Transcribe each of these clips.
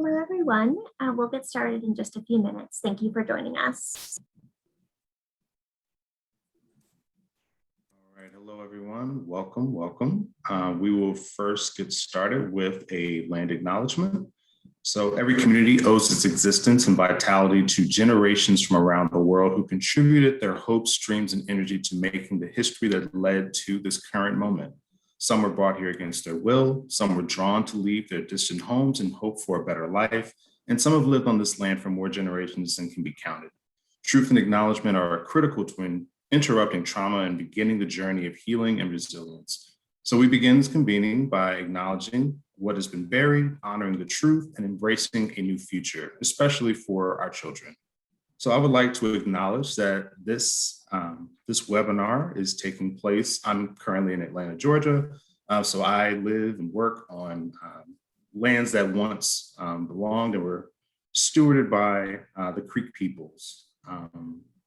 Hello, everyone. We'll get started in just a few minutes. Thank you for joining us. All right, hello, everyone. Welcome, welcome. We will first get started with a land acknowledgement. So every community owes its existence and vitality to generations from around the world who contributed their hopes, dreams, and energy to making the history that led to this current moment. Some were brought here against their will, some were drawn to leave their distant homes and hope for a better life, and some have lived on this land for more generations than can be counted. Truth and acknowledgement are critical to interrupting trauma and beginning the journey of healing and resilience. So we begin this convening by acknowledging what has been buried, honoring the truth, and embracing a new future, especially for our children. So I would like to acknowledge that this webinar is taking place. I'm currently in Atlanta, Georgia. So I live and work on lands that once belonged and were stewarded by the Creek peoples.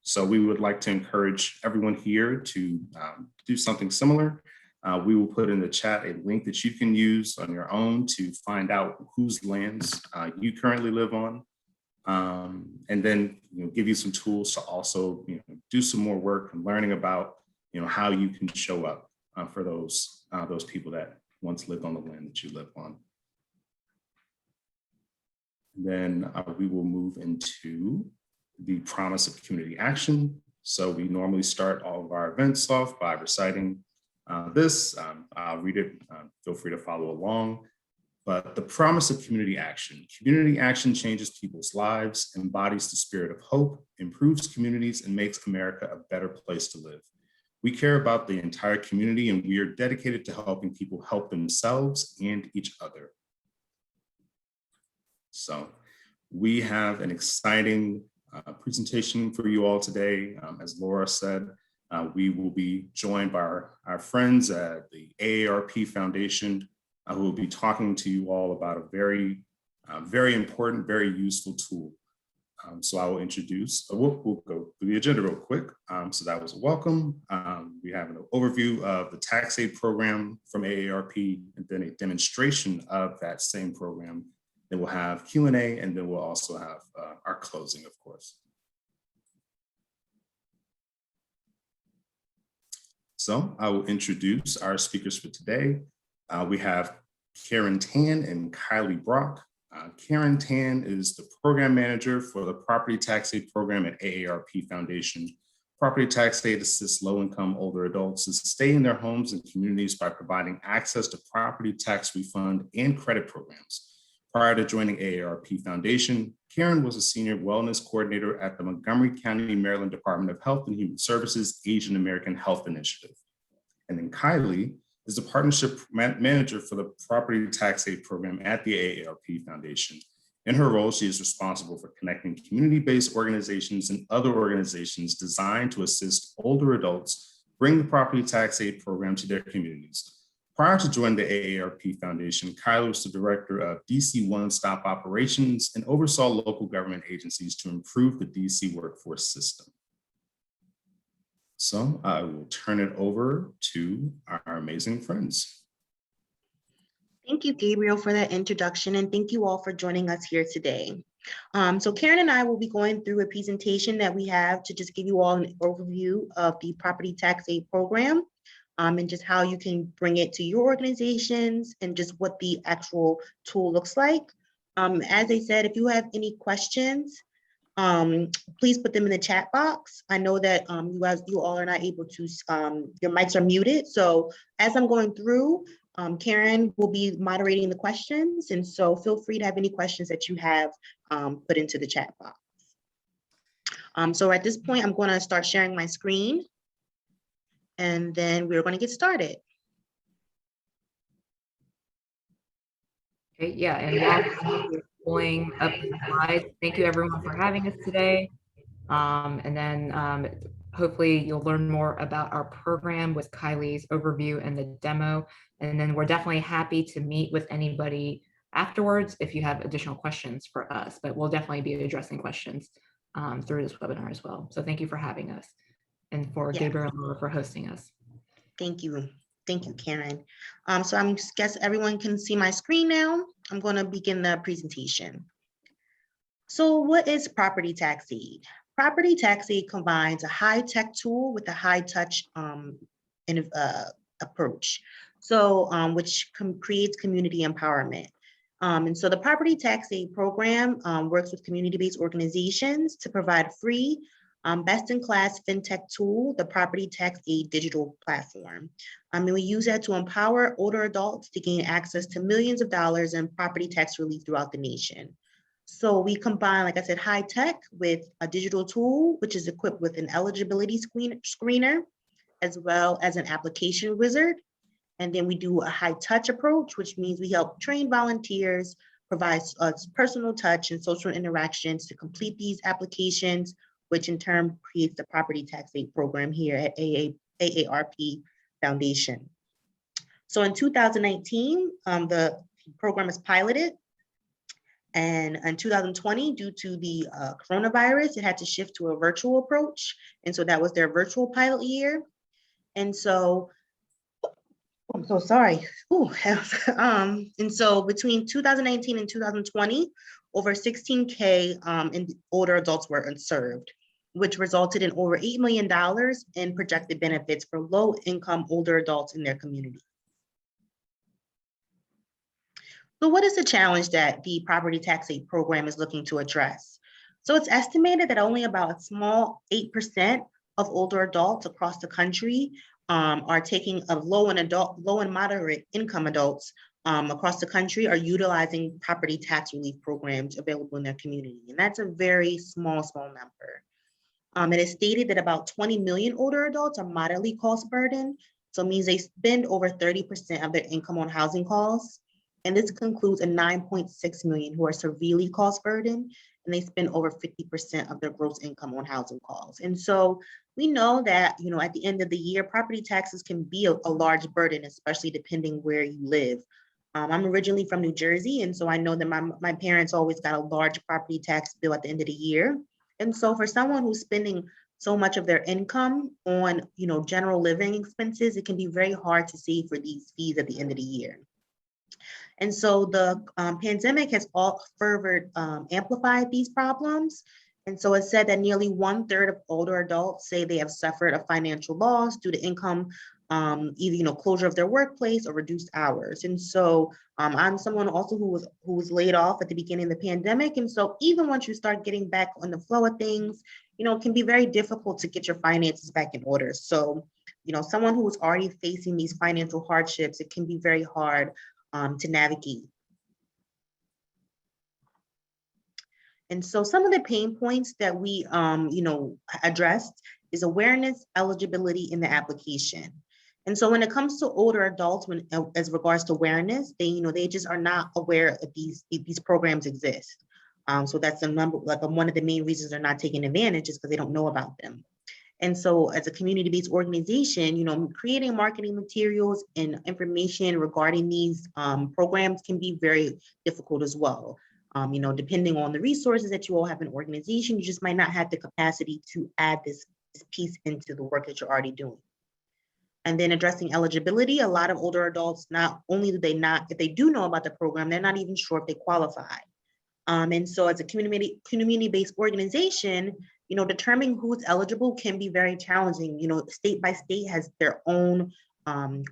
So we would like to encourage everyone here to do something similar. We will put in the chat a link that you can use on your own to find out whose lands you currently live on. And then give you some tools to also do some more work and learning about how you can show up for those people that once lived on the land that you live on. And then we will move into the promise of community action. So we normally start all of our events off by reciting this. I'll read it. Feel free to follow along. But the promise of community action. Community action changes people's lives, embodies the spirit of hope, improves communities, and makes America a better place to live. We care about the entire community, and we are dedicated to helping people help themselves and each other. So we have an exciting presentation for you all today. As Laura said, we will be joined by our friends at the AARP Foundation, who will be talking to you all about a very, very important, very useful tool. So I will introduce, we'll go through the agenda real quick. So that was a welcome. We have an overview of the Tax-Aide program from AARP, and then a demonstration of that same program. Then we'll have Q&A, and then we'll also have our closing, of course. So I will introduce our speakers for today. We have Karen Tan and Kylie Brock. Karen Tan is the program manager for the Property Tax-Aide program at AARP Foundation. Property Tax-Aide assists low-income older adults to stay in their homes and communities by providing access to property tax refund and credit programs. Prior to joining AARP Foundation, Karen was a senior wellness coordinator at the Montgomery County, Maryland Department of Health and Human Services Asian American Health Initiative. And then Kylie is the partnership manager for the Property Tax-Aide program at the AARP Foundation. In her role, she is responsible for connecting community-based organizations and other organizations designed to assist older adults bring the Property Tax-Aide program to their communities. Prior to joining the AARP Foundation, Kylie was the director of DC One-Stop Operations and oversaw local government agencies to improve the DC workforce system. So I will turn it over to our amazing friends. Thank you, Gabriel, for that introduction, and thank you all for joining us here today. So Karen and I will be going through a presentation that we have to just give you all an overview of the Property Tax-Aide program, and just how you can bring it to your organizations and just what the actual tool looks like. As I said, if you have any questions, please put them in the chat box. I know that you all are not able to, your mics are muted. So as I'm going through, Karen will be moderating the questions. And so feel free to have any questions that you have put into the chat box. So at this point, I'm going to start sharing my screen. And then we're going to get started. Okay, yeah, and while we're pulling up the slides, thank you everyone for having us today. And then hopefully you'll learn more about our program with Kylie's overview and the demo. And then we're definitely happy to meet with anybody afterwards if you have additional questions for us, but we'll definitely be addressing questions through this webinar as well. So thank you for having us, and for Gabriel and Laura for hosting us. Thank you. Thank you, Karen. So I guess everyone can see my screen now. I'm going to begin the presentation. So what is Property Tax-Aide? Property Tax-Aide combines a high-tech tool with a high-touch approach, so which creates community empowerment. And so the Property Tax-Aide program works with community-based organizations to provide free, best-in-class fintech tool, the Property Tax-Aide digital platform. And we use that to empower older adults to gain access to millions of dollars in property tax relief throughout the nation. So we combine, like I said, high tech with a digital tool, which is equipped with an eligibility screener, as well as an application wizard. And then we do a high touch approach, which means we help train volunteers, provide us personal touch and social interactions to complete these applications, which in turn creates the Property Tax-Aide program here at AARP Foundation. So in 2019, the program is piloted. And in 2020, due to the coronavirus, it had to shift to a virtual approach. And so that was their virtual pilot year. And so, I'm so sorry. Ooh, and so between 2019 and 2020, over 16K in older adults were served, which resulted in over $8 million in projected benefits for low-income older adults in their community. So what is the challenge that the Property Tax-Aide program is looking to address? So it's estimated that only about a small 8% of older adults across the country are taking a low and moderate income adults across the country are utilizing property tax relief programs available in their community. And that's a very small number. It is stated that about 20 million older adults are moderately cost burdened. So it means they spend over 30% of their income on housing costs. And this concludes a 9.6 million who are severely cost burdened, and they spend over 50% of their gross income on housing costs. And so we know that, at the end of the year, property taxes can be a large burden, especially depending where you live. I'm originally from New Jersey, and so I know that my parents always got a large property tax bill at the end of the year. And so for someone who's spending so much of their income on, general living expenses, it can be very hard to save for these fees at the end of the year. And so the pandemic has all further amplified these problems. And so it's said that nearly 1/3 of older adults say they have suffered a financial loss due to income, either closure of their workplace or reduced hours. And so I'm someone also who was laid off at the beginning of the pandemic. And so even once you start getting back on the flow of things, it can be very difficult to get your finances back in order. So, someone who is already facing these financial hardships, it can be very hard to navigate. And so some of the pain points that we, addressed is awareness, eligibility in the application. And so when it comes to older adults, as regards to awareness, they just are not aware that these programs exist. So that's one of the main reasons they're not taking advantage is because they don't know about them. And so as a community-based organization, creating marketing materials and information regarding these programs can be very difficult as well. Depending on the resources that you all have in an organization, you just might not have the capacity to add this piece into the work that you're already doing. And then addressing eligibility, a lot of older adults, not only do they not, if they do know about the program, they're not even sure if they qualify. And so as a community-based organization, determining who's eligible can be very challenging. State by state has their own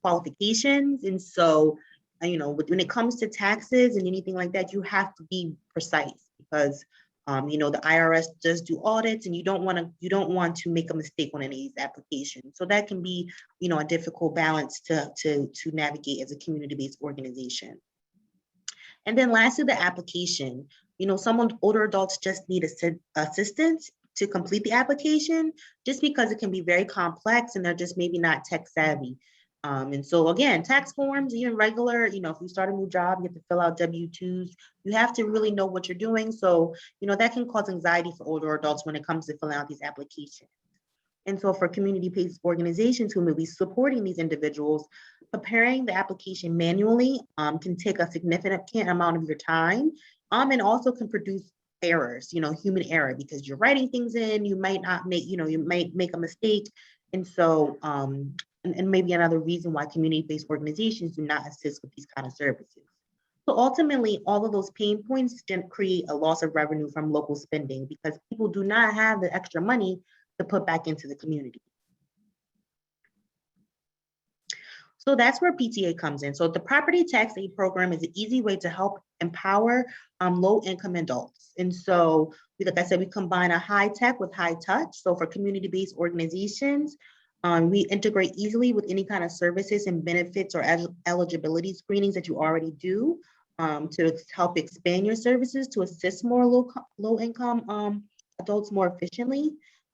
qualifications. And so, when it comes to taxes and anything like that, you have to be precise because, the IRS does do audits and you don't want to make a mistake on any of these applications. So that can be, a difficult balance to navigate as a community-based organization. And then lastly, the application. Some older adults just need assistance to complete the application just because it can be very complex and they're just maybe not tech savvy. And so again, tax forms, even regular, if you start a new job, you have to fill out W-2s. You have to really know what you're doing. So, that can cause anxiety for older adults when it comes to filling out these applications. And so for community-based organizations who may be supporting these individuals, preparing the application manually can take a significant amount of your time and also can produce errors, human error, because you're writing things in, you might not make, you might make a mistake. And so and maybe another reason why community-based organizations do not assist with these kind of services. So ultimately, all of those pain points can create a loss of revenue from local spending because people do not have the extra money to put back into the community. So that's where PTA comes in. So the Property Tax-Aide program is an easy way to help empower low-income adults. And so, like I said, we combine a high tech with high touch. So for community-based organizations, we integrate easily with any kind of services and benefits or eligibility screenings that you already do to help expand your services to assist more low-income adults more efficiently.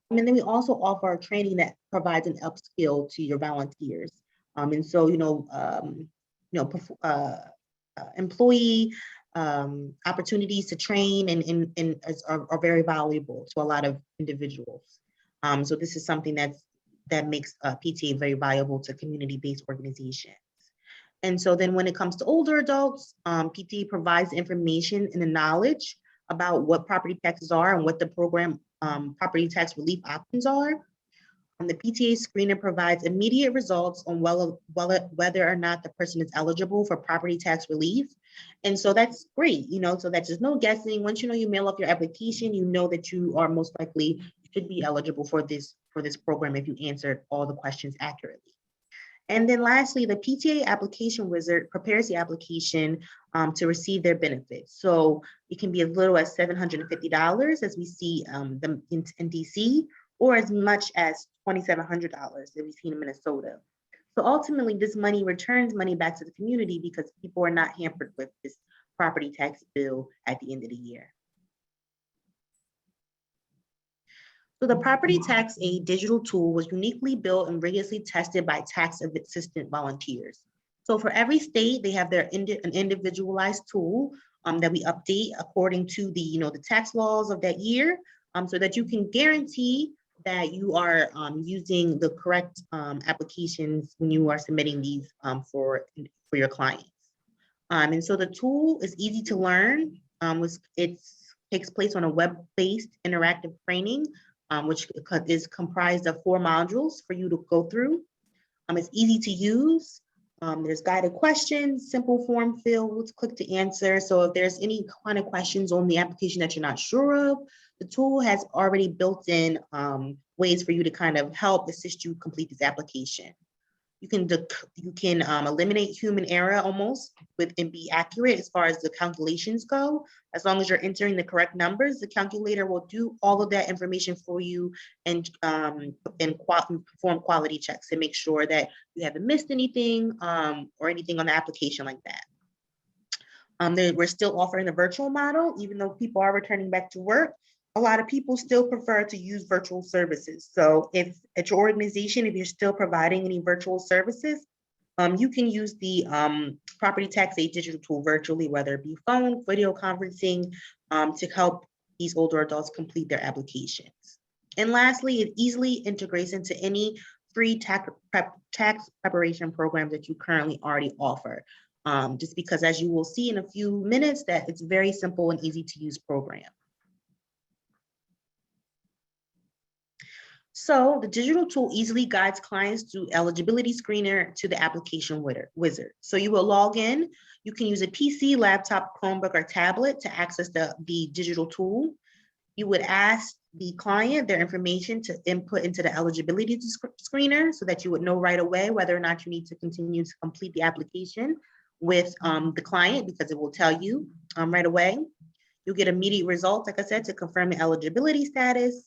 And then we also offer training that provides an upskill to your volunteers. And so, employee opportunities to train and are very valuable to a lot of individuals. So this is something that makes PTA very valuable to community-based organizations. And so then when it comes to older adults, PTA provides information and the knowledge about what property taxes are and what the program property tax relief options are. The PTA screener provides immediate results on whether or not the person is eligible for property tax relief. And so that's great, so that there's no guessing. Once you mail off your application, you know that you are most likely should be eligible for this program if you answered all the questions accurately. And then lastly, the PTA application wizard prepares the application to receive their benefits. So it can be as little as $750 as we see them in DC, or as much as $2,700 that we've seen in Minnesota. So ultimately, this money returns money back to the community because people are not hampered with this property tax bill at the end of the year. So the Property Tax-Aide digital tool was uniquely built and rigorously tested by tax assistant volunteers. So for every state, they have an individualized tool that we update according to the tax laws of that year, so that you can guarantee that you are using the correct applications when you are submitting these for your clients. And so the tool is easy to learn. It takes place on a web-based interactive training, which is comprised of 4 modules for you to go through. It's easy to use. There's guided questions, simple form fields, click to answer. So if there's any kind of questions on the application that you're not sure of, the tool has already built in ways for you to kind of help assist you complete this application. You can eliminate human error almost and be accurate as far as the calculations go. As long as you're entering the correct numbers, the calculator will do all of that information for you and perform quality checks to make sure that you haven't missed anything or anything on the application like that. We're still offering the virtual model, even though people are returning back to work. A lot of people still prefer to use virtual services. So if at your organization, if you're still providing any virtual services, you can use the Property Tax-Aide digital tool virtually, whether it be phone, video conferencing, to help these older adults complete their applications. And lastly, it easily integrates into any free tax preparation programs that you currently already offer. Just because, as you will see in a few minutes, that it's very simple and easy to use program. So the digital tool easily guides clients through eligibility screener to the application wizard. So you will log in. You can use a PC, laptop, Chromebook, or tablet to access the digital tool. You would ask the client their information to input into the eligibility screener so that you would know right away whether or not you need to continue to complete the application with the client, because it will tell you right away. You'll get immediate results, like I said, to confirm the eligibility status.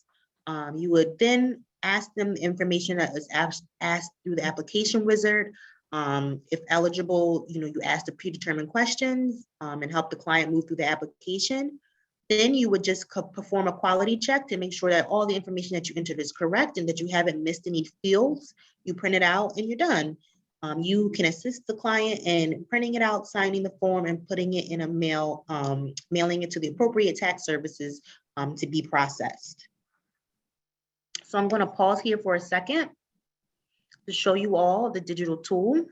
You would then ask them the information that is asked through the application wizard. If eligible, you ask the predetermined questions and help the client move through the application. Then you would just perform a quality check to make sure that all the information that you entered is correct and that you haven't missed any fields. You print it out and you're done. You can assist the client in printing it out, signing the form, and putting it in a mail, mailing it to the appropriate tax services to be processed. So I'm going to pause here for a second to show you all the digital tool.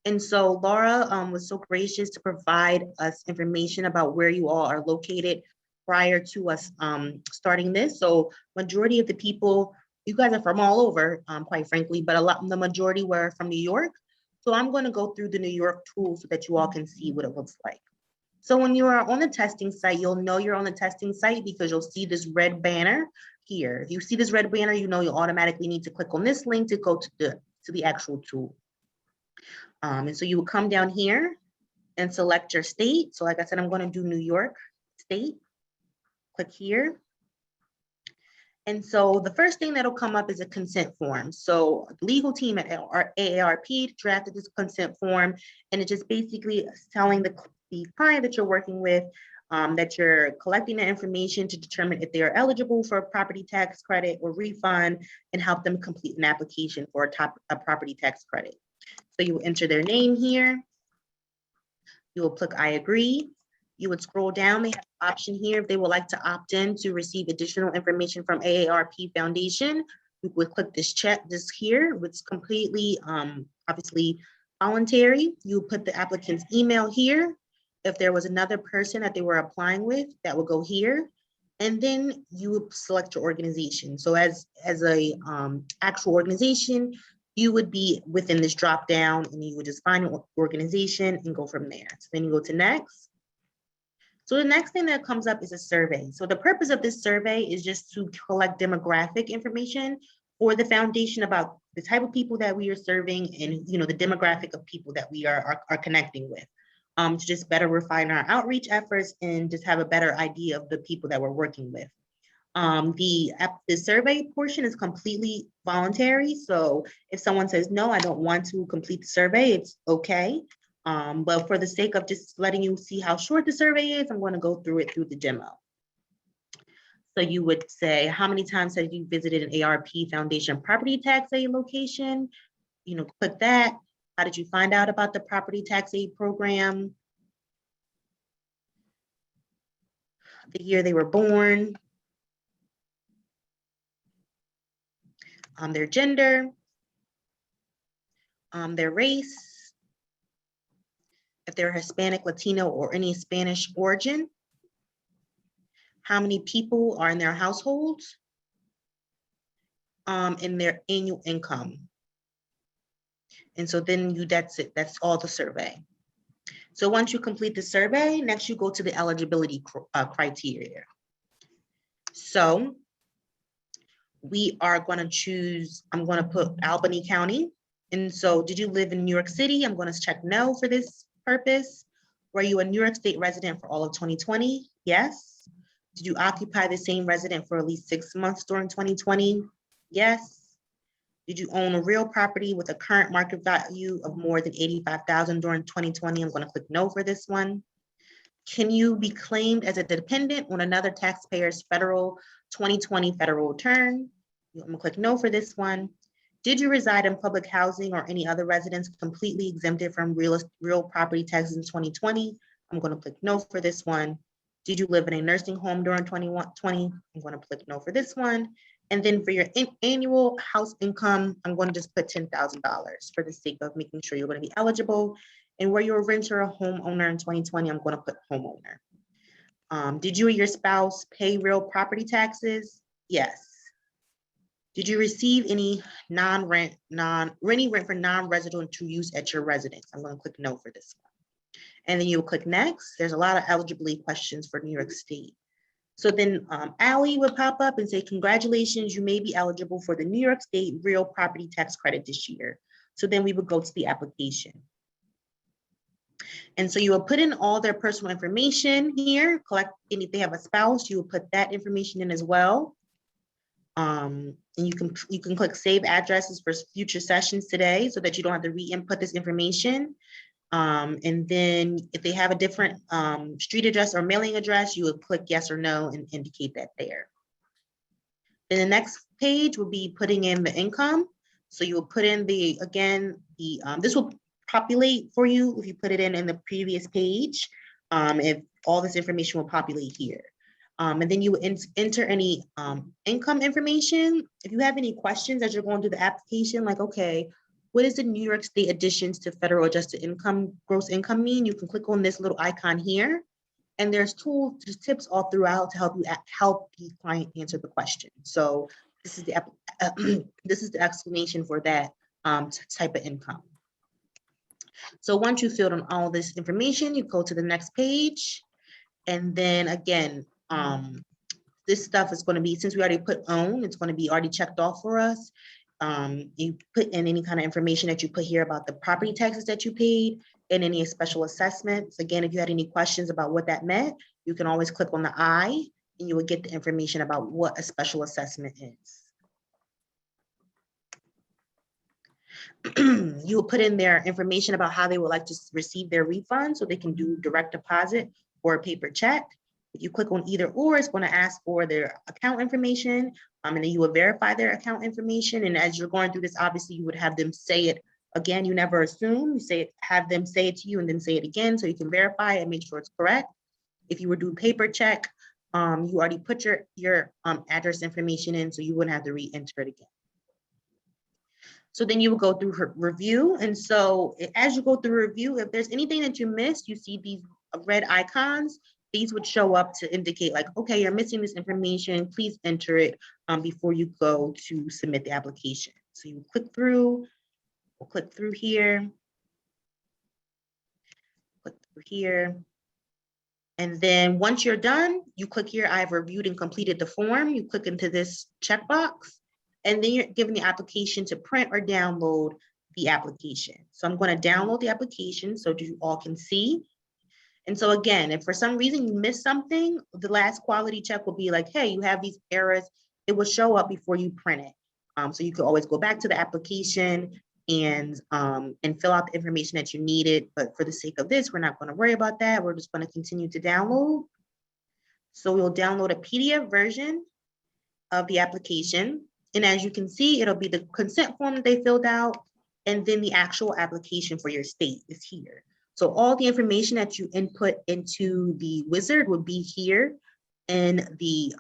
And so Laura was so gracious to provide us information about where you all are located prior to us starting this. So majority of the people, you guys are from all over, quite frankly, but the majority were from New York. So I'm going to go through the New York tool so that you all can see what it looks like. So when you are on the testing site, you'll know you're on the testing site because you'll see this red banner here. If you see this red banner, you know you automatically need to click on this link to go to the actual tool. And so you will come down here and select your state. So like I said, I'm going to do New York State. Click here. And so the first thing that'll come up is a consent form. So the legal team at AARP drafted this consent form, and it just basically is telling the client that you're working with that you're collecting the information to determine if they are eligible for a property tax credit or refund and help them complete an application for a property tax credit. So you will enter their name here. You will click I agree. You would scroll down, they have an option here if they would like to opt in to receive additional information from AARP Foundation. You would click this here, which is completely obviously voluntary. You would put the applicant's email here. If there was another person that they were applying with, that would go here. And then you would select your organization. So as a actual organization, you would be within this drop down and you would just find an organization and go from there. So then you go to next. So the next thing that comes up is a survey. So the purpose of this survey is just to collect demographic information for the foundation about the type of people that we are serving and the demographic of people that we are connecting with, to just better refine our outreach efforts and just have a better idea of the people that we're working with. The survey portion is completely voluntary. So if someone says, no, I don't want to complete the survey, it's okay. But for the sake of just letting you see how short the survey is, I'm going to go through it through the demo. So you would say, how many times have you visited an AARP Foundation Property Tax-Aide location? Click that. How did you find out about the Property Tax-Aide program? The year they were born. Their gender. Their race. If they're Hispanic, Latino, or any Spanish origin, how many people are in their households, and their annual income. And so then that's it, that's all the survey. So once you complete the survey, next you go to the eligibility criteria. So we are going to choose, I'm going to put Albany County. And so did you live in New York City? I'm going to check no for this purpose. Were you a New York State resident for all of 2020? Yes. Did you occupy the same residence for at least 6 months during 2020? Yes. Did you own a real property with a current market value of more than $85,000 during 2020? I'm going to click no for this one. Can you be claimed as a dependent on another taxpayer's federal 2020 federal return? I'm going to click no for this one. Did you reside in public housing or any other residence completely exempted from real property taxes in 2020? I'm going to click no for this one. Did you live in a nursing home during 2020? I'm going to click no for this one. And then for your annual house income, I'm going to just put $10,000 for the sake of making sure you're going to be eligible. And were you a renter or homeowner in 2020? I'm going to put homeowner. Did you or your spouse pay real property taxes? Yes. Did you receive any rent for non-residential use at your residence? I'm going to click no for this one. And then you'll click next. There's a lot of eligibility questions for New York State. So then Allie would pop up and say, congratulations, you may be eligible for the New York State real property tax credit this year. So then we would go to the application. And so you will put in all their personal information here, collect, and if they have a spouse, you will put that information in as well. And you can click save addresses for future sessions today so that you don't have to re-input this information. And then if they have a different street address or mailing address, you would click yes or no and indicate that there. Then the next page will be putting in the income. So you will put in this will populate for you if you put it in the previous page. If all this information will populate here. And then you enter any income information. If you have any questions as you're going through the application, like, okay, what does the New York State additions to federal adjusted income, gross income mean? You can click on this little icon here. And there's tools, tips all throughout to help the client answer the question. So This is the this is the explanation for that type of income. So once you filled in all this information, you go to the next page. And then again, this stuff is going to be, since we already put own, it's going to be already checked off for us. You put in any kind of information that you put here about the property taxes that you paid and any special assessments. Again, if you had any questions about what that meant, you can always click on the I and you will get the information about what a special assessment is. You will put in their information about how they would like to receive their refund, so they can do direct deposit or a paper check. If you click on either or, it's going to ask for their account information, and then you will verify their account information. And as you're going through this, obviously you would have them say it again. You never assume, you say it, have them say it to you and then say it again so you can verify and make sure it's correct. If you were doing paper check, you already put your address information in, so you wouldn't have to re-enter it again. So then you will go through her review. And so as you go through review, if there's anything that you missed, you see these red icons, these would show up to indicate like, okay, you're missing this information, please enter it before you go to submit the application. So you click through, we'll click through here, click through here. And then once you're done, you click here, I've reviewed and completed the form. You click into this checkbox. And then you're given the application to print or download the application. So I'm going to download the application so you all can see. And so again, if for some reason you missed something, the last quality check will be like, hey, you have these errors. It will show up before you print it. So you can always go back to the application and fill out the information that you needed. But for the sake of this, we're not going to worry about that. We're just going to continue to download. So we'll download a PDF version of the application. And as you can see, it'll be the consent form that they filled out, and then the actual application for your state is here. So all the information that you input into the wizard would be here in the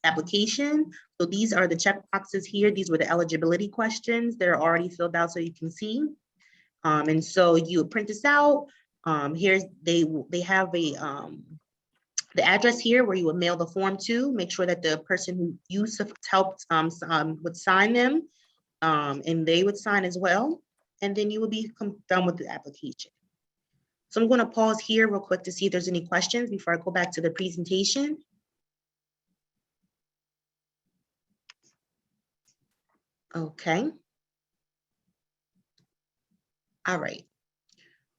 application. So these are the check boxes here. These were the eligibility questions that are already filled out so you can see. And so you print this out. Here's they have a the address here where you would mail the form to. Make sure that the person who you helped would sign them, and they would sign as well. And then you will be done with the application. So I'm going to pause here real quick to see if there's any questions before I go back to the presentation. Okay. All right.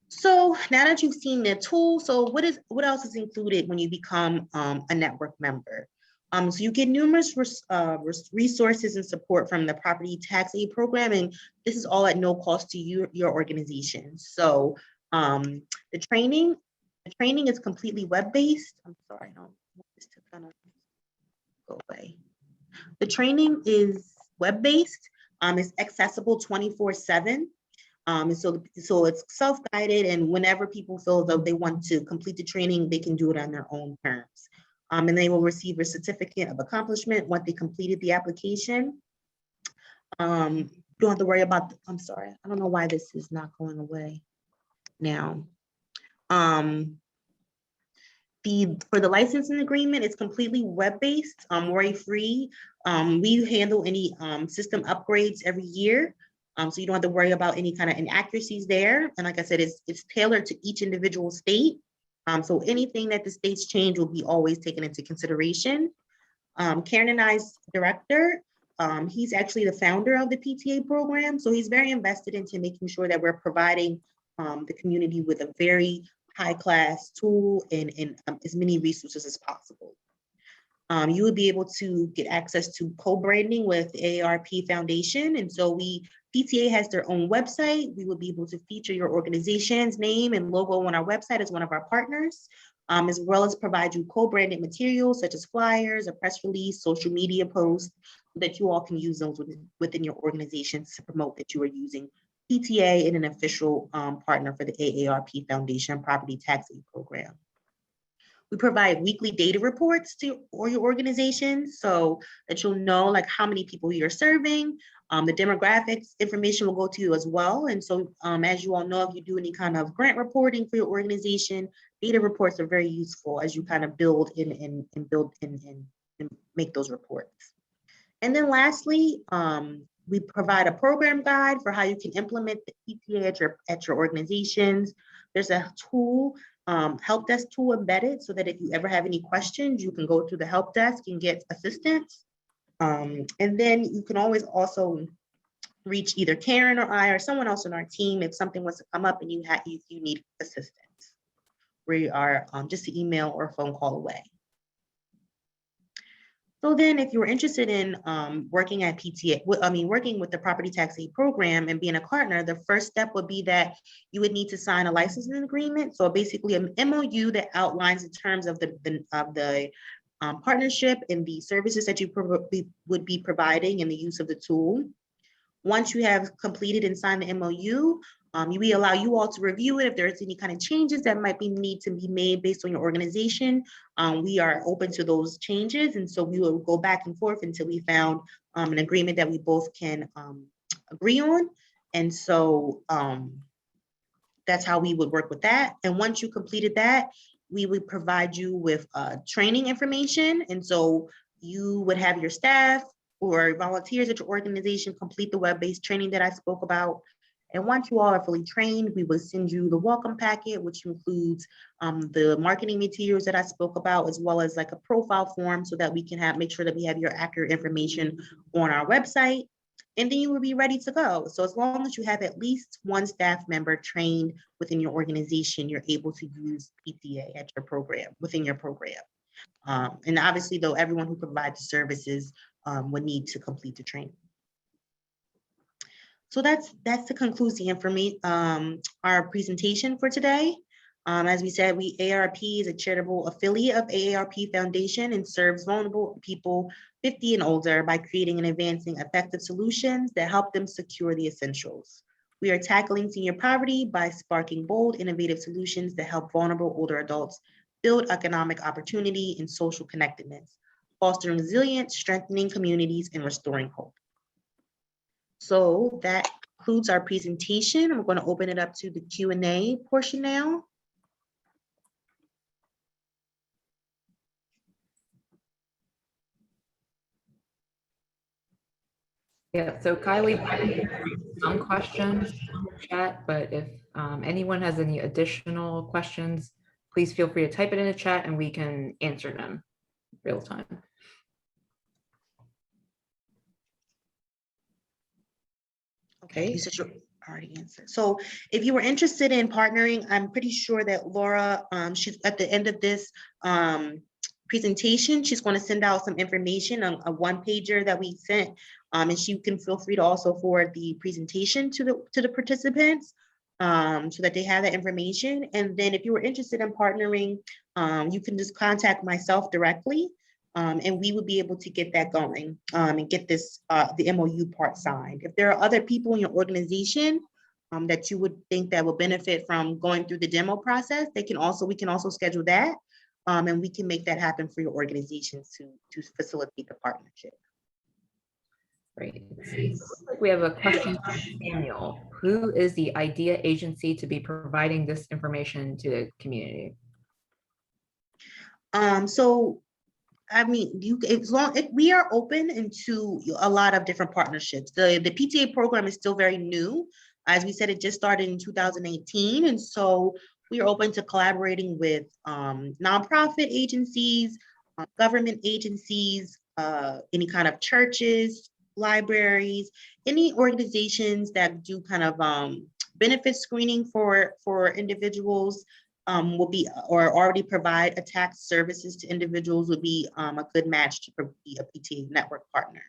So now that you've seen the tool, so what else is included when you become a network member? So you get numerous resources and support from the Property Tax-Aide program, and this is all at no cost to you, your organization. So the training is completely web-based. I'm sorry, I don't want this to kind of go away. The training is web-based. It's accessible 24/7. So it's self-guided, and whenever people feel that they want to complete the training, they can do it on their own terms. And they will receive a certificate of accomplishment once they completed the application. You don't have to worry about, I'm sorry, I don't know why this is not going away now. For the licensing agreement, it's completely web-based, worry-free. We handle any system upgrades every year. So you don't have to worry about any kind of inaccuracies there. And like I said, it's tailored to each individual state. So anything that the states change will be always taken into consideration. Karen and I's director, he's actually the founder of the PTA program. So he's very invested into making sure that we're providing the community with a very high-class tool and as many resources as possible. You would be able to get access to co-branding with AARP Foundation. And so PTA has their own website. We will be able to feature your organization's name and logo on our website as one of our partners, as well as provide you co-branded materials such as flyers, a press release, social media posts, so that you all can use those within your organizations to promote that you are using PTA and an official partner for the AARP Foundation Property Tax-Aide program. We provide weekly data reports to all your organizations so that you'll know like how many people you're serving. The demographics information will go to you as well. And so as you all know, if you do any kind of grant reporting for your organization, data reports are very useful as you kind of build and make those reports. And then lastly, we provide a program guide for how you can implement the PTA at your organizations. There's a tool, help desk tool embedded so that if you ever have any questions, you can go to the help desk and get assistance. And then you can always also reach either Karen or I or someone else on our team if something was to come up and you need assistance. We are just an email or a phone call away. So then if you're interested in working at PTA, working with the Property Tax-Aide program and being a partner, the first step would be that you would need to sign a licensing agreement. So basically an MOU that outlines the terms of the partnership and the services that you would be providing and the use of the tool. Once you have completed and signed the MOU, we allow you all to review it. If there's any kind of changes that might need to be made based on your organization, we are open to those changes. And so we will go back and forth until we found an agreement that we both can agree on. And so that's how we would work with that. And once you completed that, we would provide you with training information. And so you would have your staff or volunteers at your organization complete the web-based training that I spoke about. And once you all are fully trained, we will send you the welcome packet, which includes the marketing materials that I spoke about, as well as like a profile form so that we can make sure that we have your accurate information on our website. And then you will be ready to go. So as long as you have at least one staff member trained within your organization, you're able to use PTA at your program, within your program. And obviously, though, everyone who provides the services would need to complete the training. So that concludes the information, our presentation for today. As we said, AARP is a charitable affiliate of AARP Foundation and serves vulnerable people 50 and older by creating and advancing effective solutions that help them secure the essentials. We are tackling senior poverty by sparking bold, innovative solutions that help vulnerable older adults build economic opportunity and social connectedness, fostering resilience, strengthening communities, and restoring hope. So that concludes our presentation. I'm going to open it up to the Q&A portion now. Yeah, so Kylie, some questions in the chat, but if anyone has any additional questions, please feel free to type it in the chat and we can answer them real time. Okay, you said you already answered. So if you were interested in partnering, I'm pretty sure that Laura, she's at the end of this presentation, she's going to send out some information on a one-pager that we sent, and she can feel free to also forward the presentation to the participants so that they have that information. And then if you were interested in partnering, you can just contact myself directly. And we would be able to get that going and get this the MOU part signed. If there are other people in your organization that you would think that will benefit from going through the demo process, we can also schedule that, and we can make that happen for your organizations to facilitate the partnership. Great. We have a question from Samuel. Who is the IDEA agency to be providing this information to the community? So I mean, we are open into a lot of different partnerships. The PTA program is still very new. As we said, it just started in 2018. And so we are open to collaborating with nonprofit agencies, government agencies, any kind of churches, libraries, any organizations that do kind of benefit screening for individuals. Will be or already provide a tax services to individuals would be a good match to be a PTA network partner.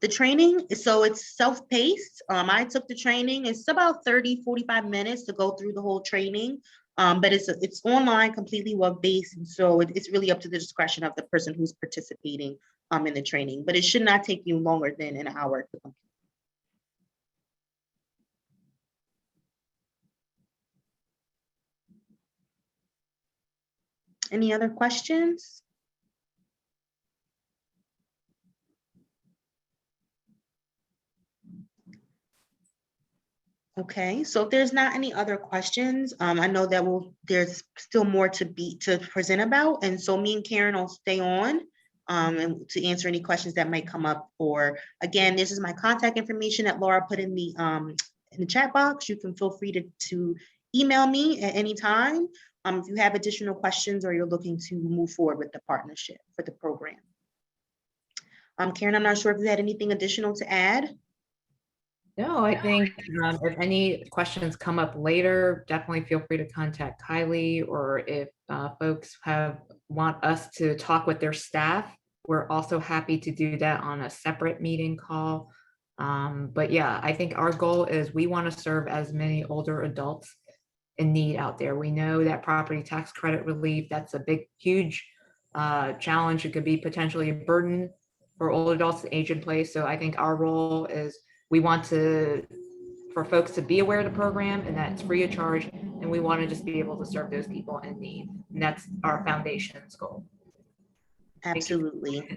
The training, so it's self-paced. I took the training. It's about 30-45 minutes to go through the whole training, but it's online, completely web-based, and so it's really up to the discretion of the person who's participating in the training. But it should not take you longer than an hour to complete. Any other questions? Okay, so if there's not any other questions, I know that there's still more to present about, and so me and Karen will stay on and to answer any questions that might come up. Or again, this is my contact information that Laura put in the chat box. You can feel free to email me at any time if you have additional questions or you're looking to move forward with the partnership for the program. Karen, I'm not sure if you had anything additional to add. No, I think if any questions come up later, definitely feel free to contact Kylie, or if folks want us to talk with their staff, we're also happy to do that on a separate meeting call. But yeah, I think our goal is we want to serve as many older adults in need out there. We know that property tax credit relief, that's a big, huge challenge. It could be potentially a burden for old adults to age in place. So I think our role is we want for folks to be aware of the program and that it's free of charge. And we want to just be able to serve those people in need. And that's our foundation's goal. Absolutely.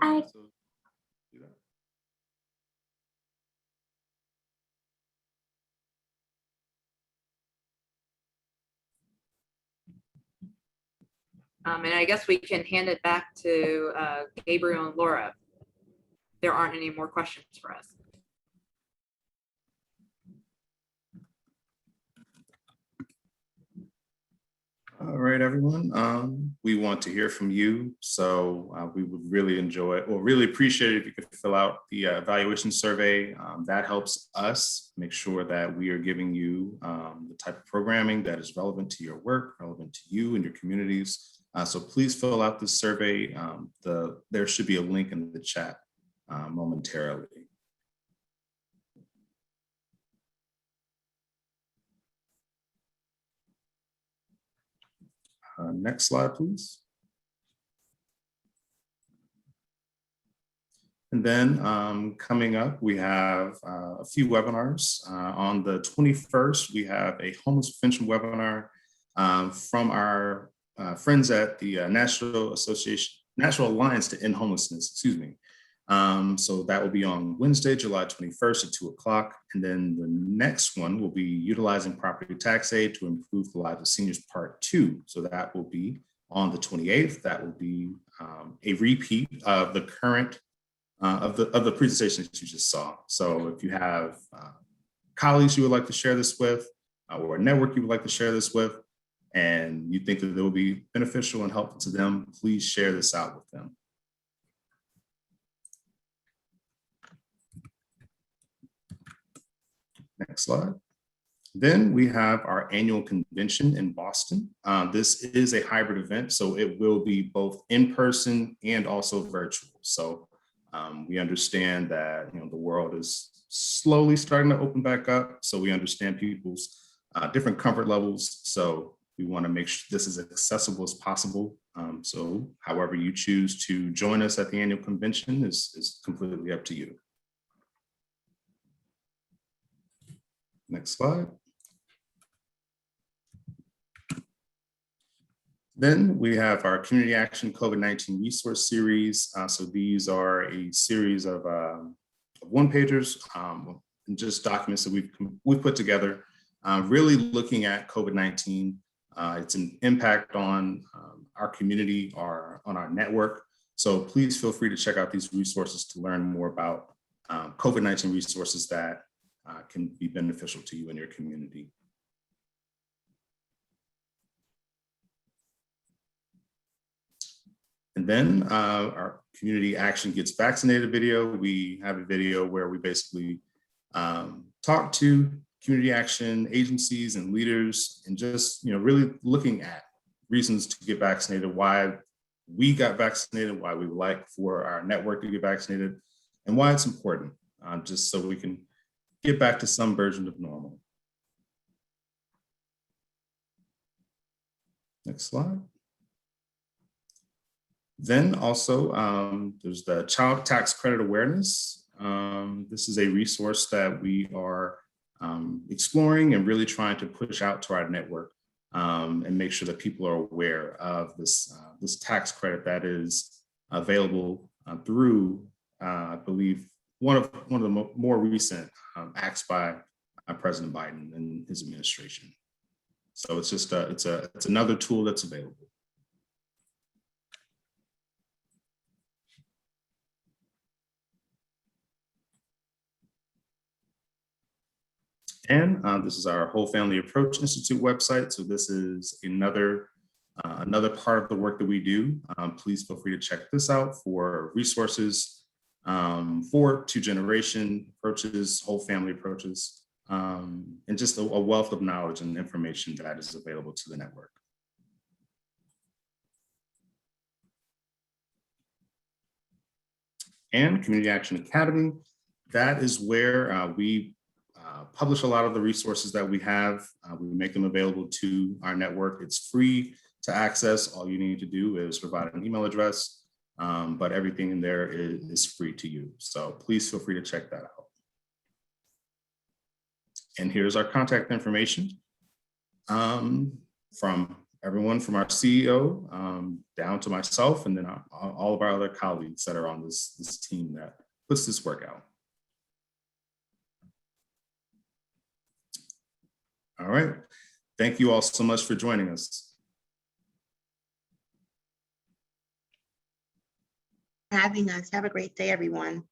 I- So, do that. And I guess we can hand it back to Gabriel and Laura. There aren't any more questions for us. All right, everyone. We want to hear from you. So we would really enjoy it, or really appreciate it if you could fill out the evaluation survey. That helps us make sure that we are giving you the type of programming that is relevant to your work, relevant to you and your communities. So please fill out the survey. There should be a link in the chat momentarily. Next slide, please. And then coming up, we have a few webinars. On the 21st, we have a homeless prevention webinar from our friends at the National Alliance to End Homelessness, excuse me. So that will be on Wednesday, July 21st at 2 o'clock. And then the next one will be utilizing property tax aid to improve the lives of seniors part 2. So that will be on the 28th. That will be a repeat of the current of the presentation that you just saw. So if you have colleagues you would like to share this with, or a network you would like to share this with, and you think that it will be beneficial and helpful to them, please share this out with them. Next slide. Then we have our annual convention in Boston. This is a hybrid event, so it will be both in person and also virtual. So we understand that the world is slowly starting to open back up. So we understand people's different comfort levels. So we want to make sure this is as accessible as possible. So however you choose to join us at the annual convention is completely up to you. Next slide. Then we have our Community Action COVID-19 Resource Series. So these are a series of one-pagers and just documents that we've put together, really looking at COVID-19, its impact on our community, on our network. So please feel free to check out these resources to learn more about COVID-19 resources that can be beneficial to you and your community. And then our Community Action Gets Vaccinated video. We have a video where we basically talk to community action agencies and leaders and just really looking at reasons to get vaccinated, why we got vaccinated, why we would like for our network to get vaccinated, and why it's important, just so we can get back to some version of normal. Next slide. Then also, there's the Child Tax Credit Awareness. This is a resource that we are exploring and really trying to push out to our network and make sure that people are aware of this tax credit that is available through, I believe, one of the more recent acts by President Biden and his administration. So it's just it's another tool that's available. And this is our Whole Family Approach Institute website. So this is another part of the work that we do. Please feel free to check this out for resources for two-generation approaches, whole family approaches, and just a wealth of knowledge and information that is available to the network. And Community Action Academy, that is where we publish a lot of the resources that we have. We make them available to our network. It's free to access. All you need to do is provide an email address, but everything in there is free to you. So please feel free to check that out. And here's our contact information from everyone from our CEO down to myself, and then all of our other colleagues that are on this team that puts this work out. All right. Thank you all so much for joining us. Having us. Have a great day, everyone.